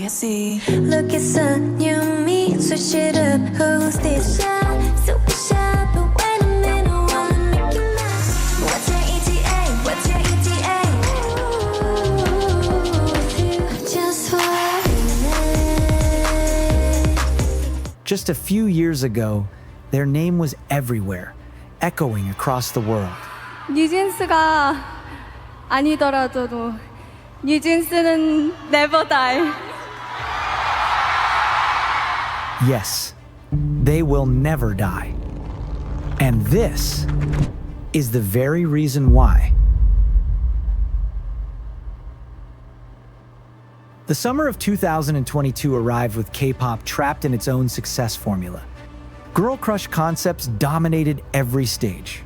you see. Look, it's a new me, switch it up. Who's this? Shy, super shy, but wait a minute, wanna make you mine. What's your ETA? What's your ETA? Ooh, with you, just for Just a few years ago, their name was everywhere, echoing across the world. 뉴진스가 아니더라도 뉴진스는 never die. Yes, they will never die. And this is the very reason why. The summer of 2022 arrived with K-pop trapped in its own success formula. Girl crush concepts dominated every stage.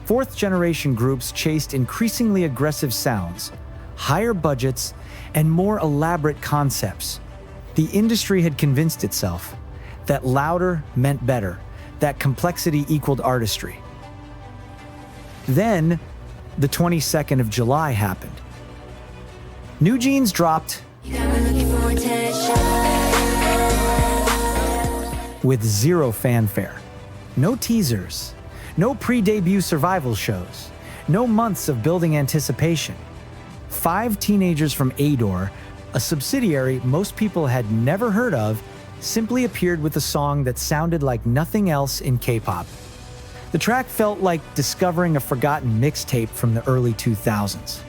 Fourth-generation groups chased increasingly aggressive sounds, higher budgets, and more elaborate concepts. The industry had convinced itself that louder meant better, that complexity equaled artistry. Then, the 22nd of July happened. NewJeans dropped with zero fanfare, no teasers, no pre-debut survival shows, no months of building anticipation. 5 teenagers from Adore, a subsidiary most people had never heard of, simply appeared with a song that sounded like nothing else in K-pop. The track felt like discovering a forgotten mixtape from the early 2000s.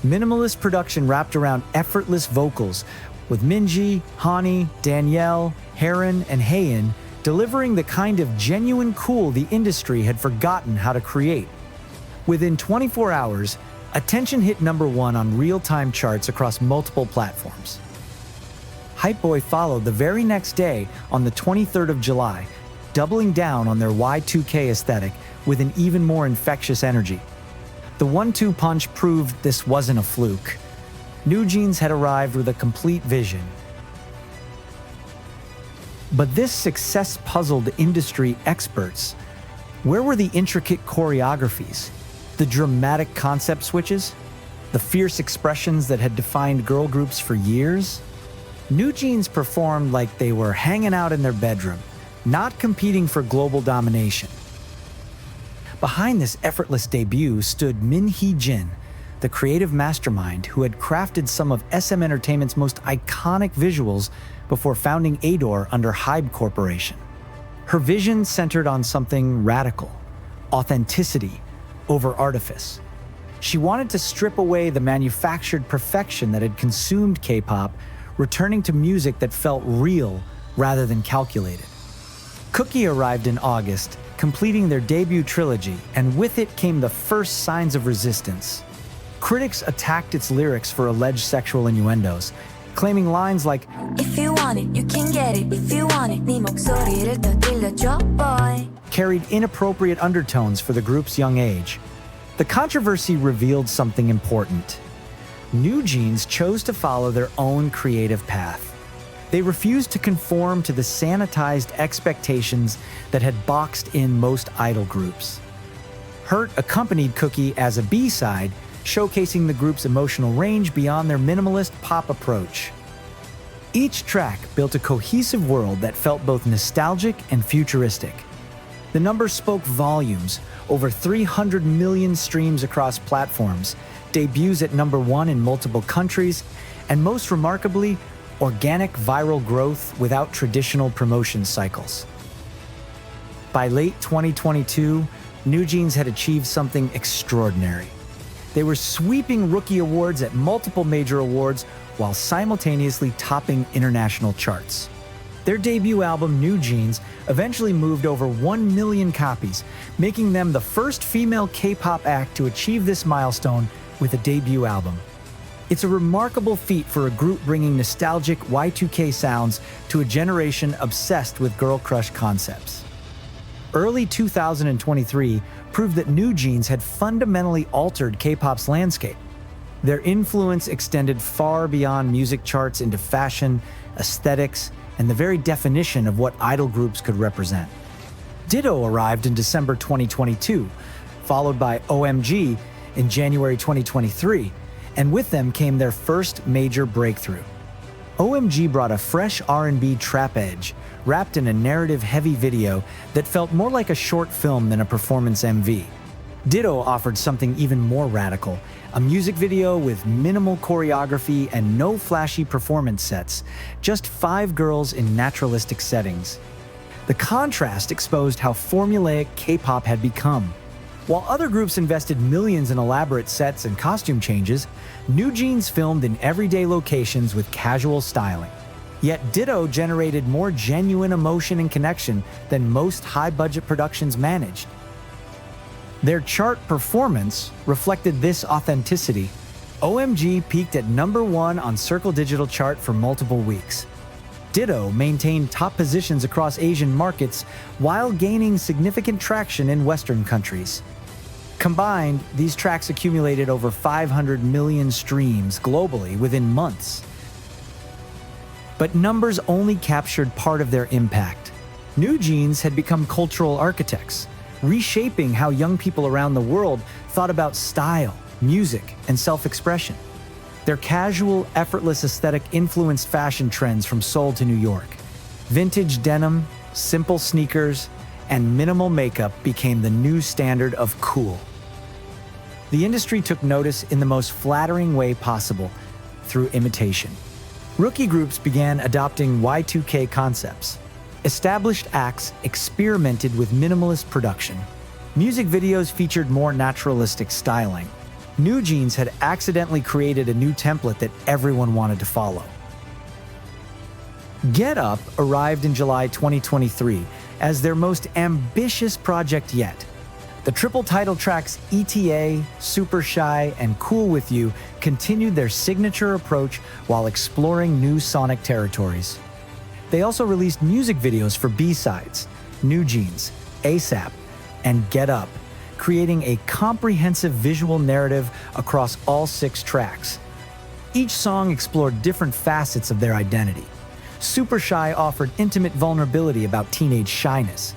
Minimalist production wrapped around effortless vocals, with Minji, Hanni, Danielle, haerin, and hyein delivering the kind of genuine cool the industry had forgotten how to create. Within 24 hours, Attention hit #1 on real-time charts across multiple platforms. Hype Boy followed the very next day on the 23rd of July, doubling down on their Y2K aesthetic with an even more infectious energy. The 1-2 punch proved this wasn't a fluke. NewJeans had arrived with a complete vision. But this success puzzled industry experts. Where were the intricate choreographies, the dramatic concept switches, the fierce expressions that had defined girl groups for years? NewJeans performed like they were hanging out in their bedroom, not competing for global domination. Behind this effortless debut stood Min Hee-jin, the creative mastermind who had crafted some of SM Entertainment's most iconic visuals before founding Adore under Hybe Corporation. Her vision centered on something radical, authenticity over artifice. She wanted to strip away the manufactured perfection that had consumed K-pop, returning to music that felt real rather than calculated. Cookie arrived in August, completing their debut trilogy, and with it came the first signs of resistance. Critics attacked its lyrics for alleged sexual innuendos, claiming lines like, If you want it, you can get it. If you want it, 네 목소리를 더 들려줘, boy. carried inappropriate undertones for the group's young age. The controversy revealed something important. NewJeans chose to follow their own creative path. They refused to conform to the sanitized expectations that had boxed in most idol groups. Hurt accompanied Cookie as a B-side, showcasing the group's emotional range beyond their minimalist pop approach. Each track built a cohesive world that felt both nostalgic and futuristic. The numbers spoke volumes, over 300 million streams across platforms, debuts at #1 in multiple countries, and most remarkably, organic viral growth without traditional promotion cycles. By late 2022, NewJeans had achieved something extraordinary. They were sweeping rookie awards at multiple major awards while simultaneously topping international charts. Their debut album, NewJeans, eventually moved over 1 million copies, making them the first female K-pop act to achieve this milestone with a debut album. It's a remarkable feat for a group bringing nostalgic Y2K sounds to a generation obsessed with girl crush concepts. Early 2023 proved that NewJeans had fundamentally altered K-pop's landscape. Their influence extended far beyond music charts into fashion, aesthetics, and the very definition of what idol groups could represent. Ditto arrived in December 2022, followed by OMG in January 2023, and with them came their first major breakthrough. OMG brought a fresh R&B trap edge, wrapped in a narrative-heavy video that felt more like a short film than a performance MV. Ditto offered something even more radical, a music video with minimal choreography and no flashy performance sets, just 5 girls in naturalistic settings. The contrast exposed how formulaic K-pop had become. While other groups invested millions in elaborate sets and costume changes, NewJeans filmed in everyday locations with casual styling. Yet Ditto generated more genuine emotion and connection than most high-budget productions managed. Their chart performance reflected this authenticity. OMG peaked at #1 on Circle Digital chart for multiple weeks. Ditto maintained top positions across Asian markets while gaining significant traction in Western countries. Combined, these tracks accumulated over 500 million streams globally within months. But numbers only captured part of their impact. NewJeans had become cultural architects, reshaping how young people around the world thought about style, music, and self-expression. Their casual, effortless aesthetic influenced fashion trends from Seoul to New York. Vintage denim, simple sneakers, and minimal makeup became the new standard of cool. The industry took notice in the most flattering way possible, through imitation. Rookie groups began adopting Y2K concepts. Established acts experimented with minimalist production. Music videos featured more naturalistic styling. NewJeans had accidentally created a new template that everyone wanted to follow. Get Up arrived in July 2023 as their most ambitious project yet. The triple title tracks ETA, Super Shy, and Cool With You continued their signature approach while exploring new sonic territories. They also released music videos for B-sides, NewJeans, ASAP, and Get Up, creating a comprehensive visual narrative across all 6 tracks. Each song explored different facets of their identity. Super Shy offered intimate vulnerability about teenage shyness.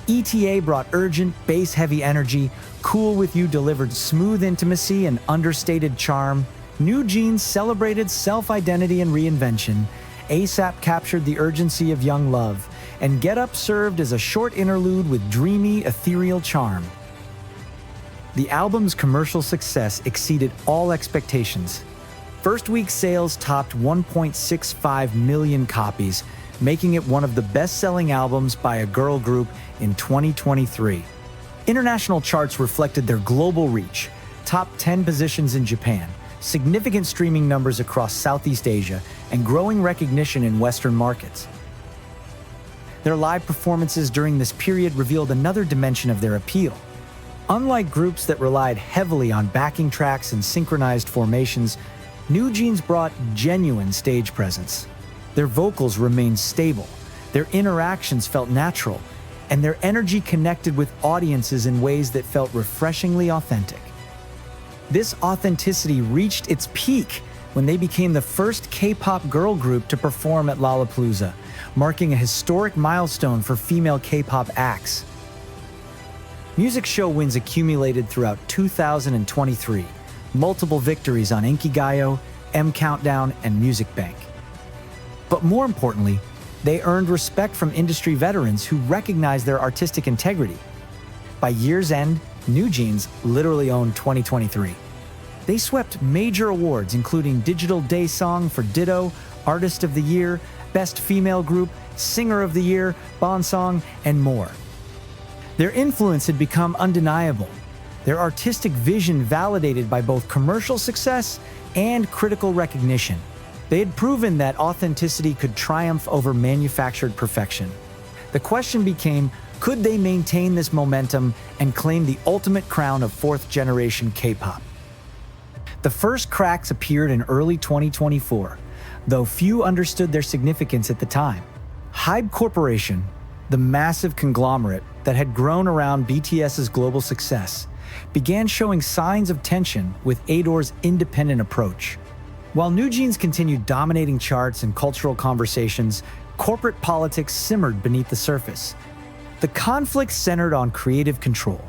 ETA brought urgent, bass-heavy energy. Cool With You delivered smooth intimacy and understated charm. NewJeans celebrated self-identity and reinvention. ASAP captured the urgency of young love. And Get Up served as a short interlude with dreamy, ethereal charm. The album's commercial success exceeded all expectations. First week sales topped 1.65 million copies, making it one of the best-selling albums by a girl group in 2023. International charts reflected their global reach, top 10 positions in Japan, significant streaming numbers across Southeast Asia, and growing recognition in Western markets. Their live performances during this period revealed another dimension of their appeal. Unlike groups that relied heavily on backing tracks and synchronized formations, NewJeans brought genuine stage presence. Their vocals remained stable, their interactions felt natural, and their energy connected with audiences in ways that felt refreshingly authentic. This authenticity reached its peak when they became the first K-pop girl group to perform at Lollapalooza, marking a historic milestone for female K-pop acts. Music show wins accumulated throughout 2023, multiple victories on Inkigayo, M Countdown, and Music Bank. But more importantly, they earned respect from industry veterans who recognized their artistic integrity. By year's end, NewJeans literally owned 2023. They swept major awards including Digital Day Song for Ditto, Artist of the Year, Best Female Group, Singer of the Year, Bond Song, and more. Their influence had become undeniable, their artistic vision validated by both commercial success and critical recognition. They had proven that authenticity could triumph over manufactured perfection. The question became, could they maintain this momentum and claim the ultimate crown of fourth-generation K-pop? The first cracks appeared in early 2024, though few understood their significance at the time. Hybe Corporation, the massive conglomerate that had grown around BTS's global success, began showing signs of tension with Ador's independent approach. While NewJeans continued dominating charts and cultural conversations, corporate politics simmered beneath the surface. The conflict centered on creative control.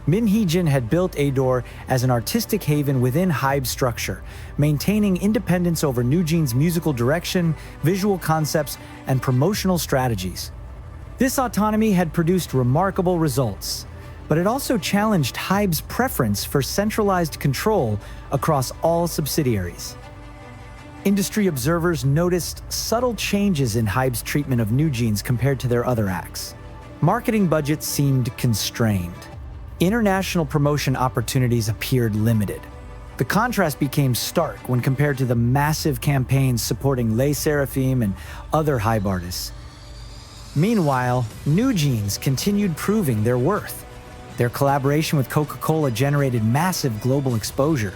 Min Hee-jin had built Adore as an artistic haven within HYBE's structure, maintaining independence over NewJeans' musical direction, visual concepts, and promotional strategies. This autonomy had produced remarkable results, but it also challenged HYBE's preference for centralized control across all subsidiaries. Industry observers noticed subtle changes in HYBE's treatment of NewJeans compared to their other acts. Marketing budgets seemed constrained. International promotion opportunities appeared limited. The contrast became stark when compared to the massive campaigns supporting Les Seraphim and other HYBE artists. Meanwhile, NewJeans continued proving their worth. Their collaboration with Coca-Cola generated massive global exposure.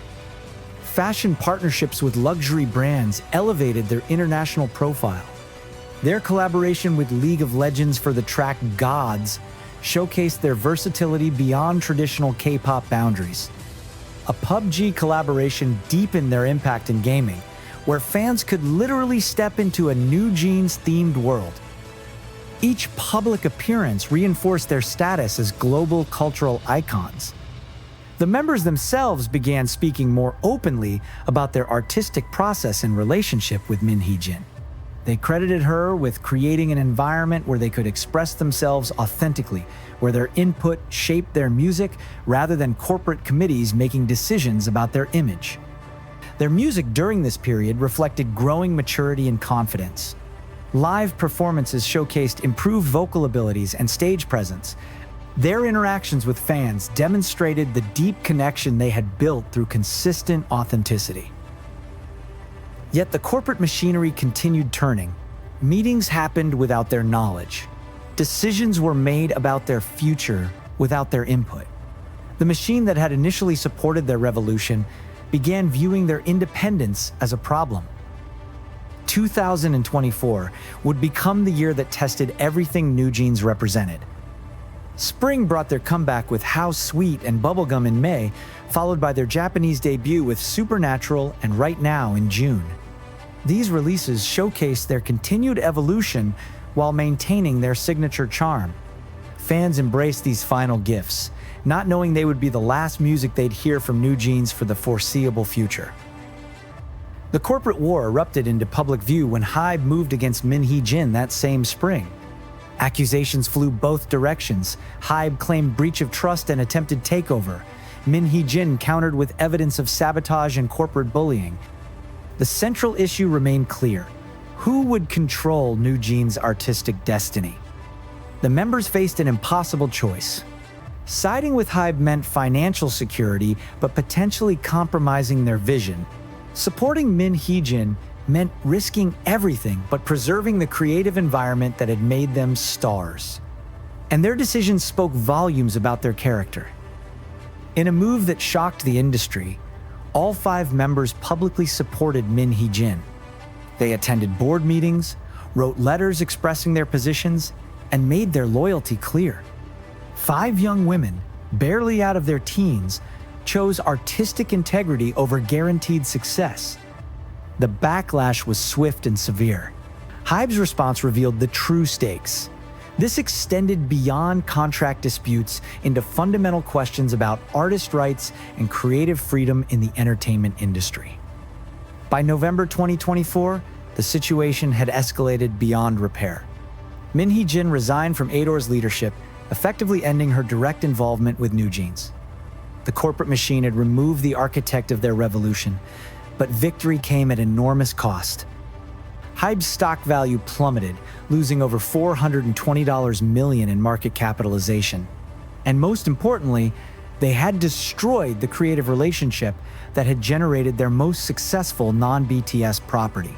Fashion partnerships with luxury brands elevated their international profile. Their collaboration with League of Legends for the track Gods showcased their versatility beyond traditional K-pop boundaries. A PUBG collaboration deepened their impact in gaming, where fans could literally step into a NewJeans-themed world. Each public appearance reinforced their status as global cultural icons. The members themselves began speaking more openly about their artistic process and relationship with Min Hee-jin. They credited her with creating an environment where they could express themselves authentically, where their input shaped their music rather than corporate committees making decisions about their image. Their music during this period reflected growing maturity and confidence. Live performances showcased improved vocal abilities and stage presence. Their interactions with fans demonstrated the deep connection they had built through consistent authenticity. Yet the corporate machinery continued turning. Meetings happened without their knowledge. Decisions were made about their future without their input. The machine that had initially supported their revolution began viewing their independence as a problem. 2024 would become the year that tested everything NewJeans represented. Spring brought their comeback with How Sweet and Bubblegum in May, followed by their Japanese debut with Supernatural and Right Now in June. These releases showcased their continued evolution while maintaining their signature charm. Fans embraced these final gifts, not knowing they would be the last music they'd hear from NewJeans for the foreseeable future. The corporate war erupted into public view when HYBE moved against Min Hee-jin that same spring. Accusations flew both directions. HYBE claimed breach of trust and attempted takeover. Min Hee-jin countered with evidence of sabotage and corporate bullying. The central issue remained clear. Who would control NewJeans' artistic destiny? The members faced an impossible choice. Siding with HYBE meant financial security, but potentially compromising their vision. Supporting Min Hee-jin meant risking everything but preserving the creative environment that had made them stars. And their decisions spoke volumes about their character. In a move that shocked the industry, all 5 members publicly supported Min Hee-jin. They attended board meetings, wrote letters expressing their positions, and made their loyalty clear. 5 young women, barely out of their teens, chose artistic integrity over guaranteed success. The backlash was swift and severe. HYBE's response revealed the true stakes. This extended beyond contract disputes into fundamental questions about artist rights and creative freedom in the entertainment industry. By November 2024, the situation had escalated beyond repair. Min Hee-jin resigned from Adore's leadership, effectively ending her direct involvement with NewJeans. The corporate machine had removed the architect of their revolution, but victory came at enormous cost. HYBE's stock value plummeted, losing over $420 million in market capitalization. And most importantly, they had destroyed the creative relationship that had generated their most successful non-BTS property.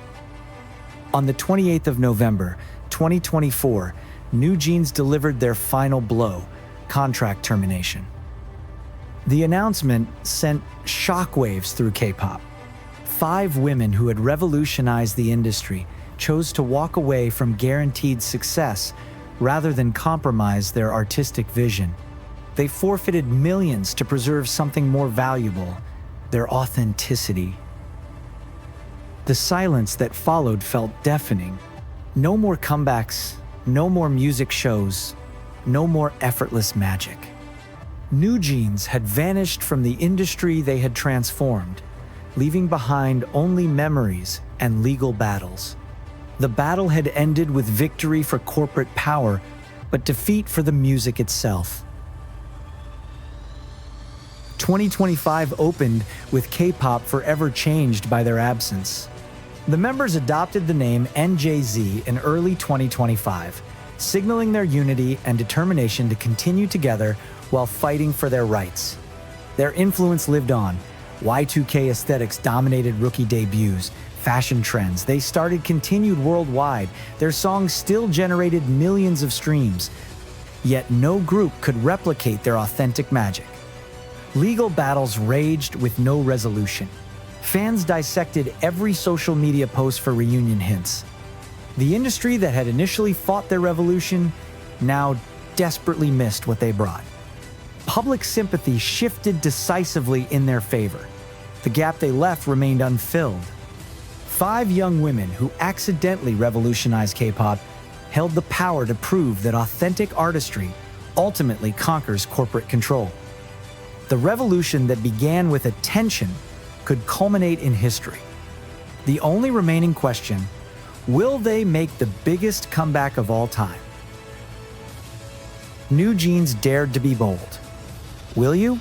On the 28th of November, 2024, NewJeans delivered their final blow, contract termination. The announcement sent shockwaves through K-pop. 5 women who had revolutionized the industry chose to walk away from guaranteed success rather than compromise their artistic vision. They forfeited millions to preserve something more valuable, their authenticity. The silence that followed felt deafening. No more comebacks, no more music shows, no more effortless magic. NewJeans had vanished from the industry they had transformed, leaving behind only memories and legal battles. The battle had ended with victory for corporate power, but defeat for the music itself. 2025 opened with K-pop forever changed by their absence. The members adopted the name NJZ in early 2025, signaling their unity and determination to continue together while fighting for their rights. Their influence lived on. Y2K aesthetics dominated rookie debuts, fashion trends. They continued worldwide. Their songs still generated millions of streams. Yet no group could replicate their authentic magic. Legal battles raged with no resolution. Fans dissected every social media post for reunion hints. The industry that had initially fought their revolution now desperately missed what they brought. Public sympathy shifted decisively in their favor. The gap they left remained unfilled. 5 young women who accidentally revolutionized K-pop held the power to prove that authentic artistry ultimately conquers corporate control. The revolution that began with attention could culminate in history. The only remaining question: will they make the biggest comeback of all time? NewJeans dared to be bold. Will you?